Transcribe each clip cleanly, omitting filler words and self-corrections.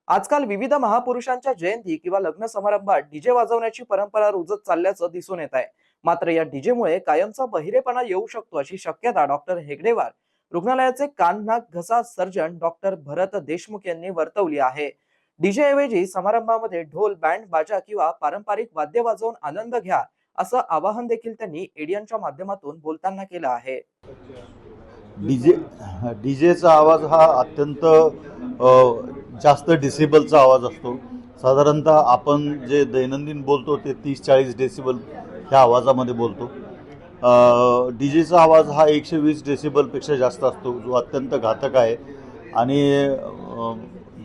आजकाल विविध महापुरुषांच्या जयंती किंवा लग्न समारंभात डीजे वाजवण्याची परंपरा रुजत चालल्याचं दिसून येत आहे. मात्र या डीजेमुळे कायमचा बहिरेपणा येऊ शकतो अशी शक्यता डॉक्टर हेगडेवार रुग्णालयाचे कान नाक घसा सर्जन डॉक्टर भरत देशमुख यांनी वर्तवली आहे. डीजे ऐवजी समारंभामध्ये ढोल बँड बाजा किंवा पारंपरिक वाद्य वाजवून आनंद घ्या असं आवाहन देखील त्यांनी एडियनच्या माध्यमातून बोलताना केलं आहे. डीजे डीजेचा आवाज हा अत्यंत जास्त डेसिबलचा आवाज असतो. साधारणतः आपण जे दैनंदिन बोलतो ते 30-40 डेसिबल ह्या आवाजामध्ये बोलतो. डीजेचा आवाज हा 120 डेसिबलपेक्षा जास्त असतो, जो अत्यंत घातक आहे. आणि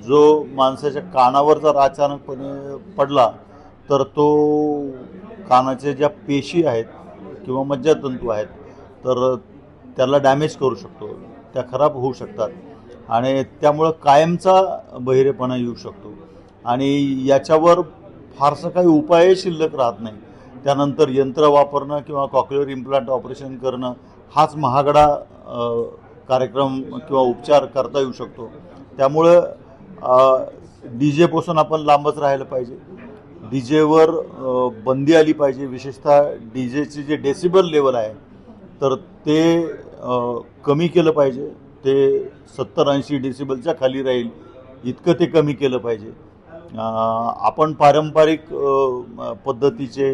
जो माणसाच्या कानावर जर अचानकपणे पडला तर तो कानाच्या ज्या पेशी आहेत किंवा मज्जातंतू आहेत तर त्याला डॅमेज करू शकतो, त्या खराब होऊ शकतात आणि त्यामुळं कायमचा बहिरेपणा येऊ शकतो. आणि याच्यावर फारसं काही उपाय शिल्लक राहत नाही. त्यानंतर यंत्र वापरणं किंवा कॉक्लिअर इम्प्लांट ऑपरेशन करणं हाच महागडा कार्यक्रम किंवा उपचार करता येऊ शकतो. त्यामुळं डी जेपासून आपण लांबच राहायला पाहिजे. डी जेवर बंदी आली पाहिजे. विशेषतः डी जेचे जे डेसिबल लेवल आहे तर ते कमी केलं पाहिजे. ते 70-80 डेसिबलच्या खाली राहील इतकं ते कमी केलं पाहिजे. आपण पारंपरिक पद्धतीचे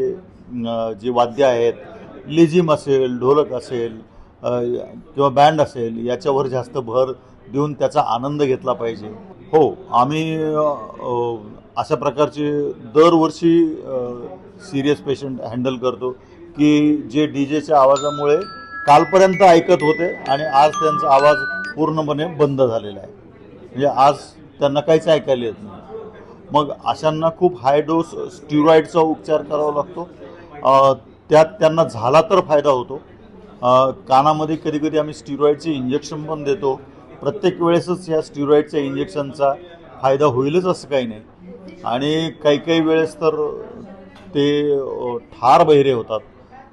जे वाद्य आहेत, लेझिम असेल, ढोलक असेल किंवा बँड असेल, याच्यावर जास्त भर देऊन त्याचा आनंद घेतला पाहिजे. हो, आम्ही अशा प्रकारचे दरवर्षी सिरियस पेशंट हँडल करतो की जे डी जेच्या आवाजामुळे कालपर्यंत ऐकत होते आणि आज त्यांचा आवाज पूर्णपणे बंद झालेला आहे. म्हणजे आज त्यांना काहीच ऐकायला येत नाही. मग अशांना खूप हाय डोस स्टिरॉइडचा उपचार करावा लागतो. त्यात त्यांना झाला तर फायदा होतो. कानामध्ये कधी कधी आम्ही स्टिरॉइडचे इंजेक्शन पण देतो. प्रत्येक वेळेसच या स्टिरॉइडच्या इंजेक्शनचा फायदा होईलच असं काही नाही. आणि काही काही वेळेस तर ते ठार बहिरे होतात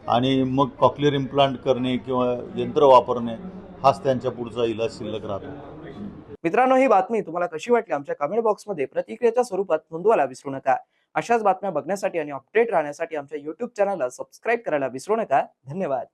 आणि मग कॉक्लिअर इम्प्लांट करणे किंवा यंत्र वापरणे हाच त्यांच्या पुढचा इलाज शिल्लक राहतो. मित्रांनो, ही बातमी तुम्हाला कशी वाटली आमच्या कमेंट बॉक्समध्ये प्रतिक्रियेच्या स्वरूपात नोंदवायला विसरू नका. अशाच बातम्या बघण्यासाठी आणि अपडेट राहण्यासाठी आमच्या YouTube चॅनलला सबस्क्राईब करायला विसरू नका. धन्यवाद.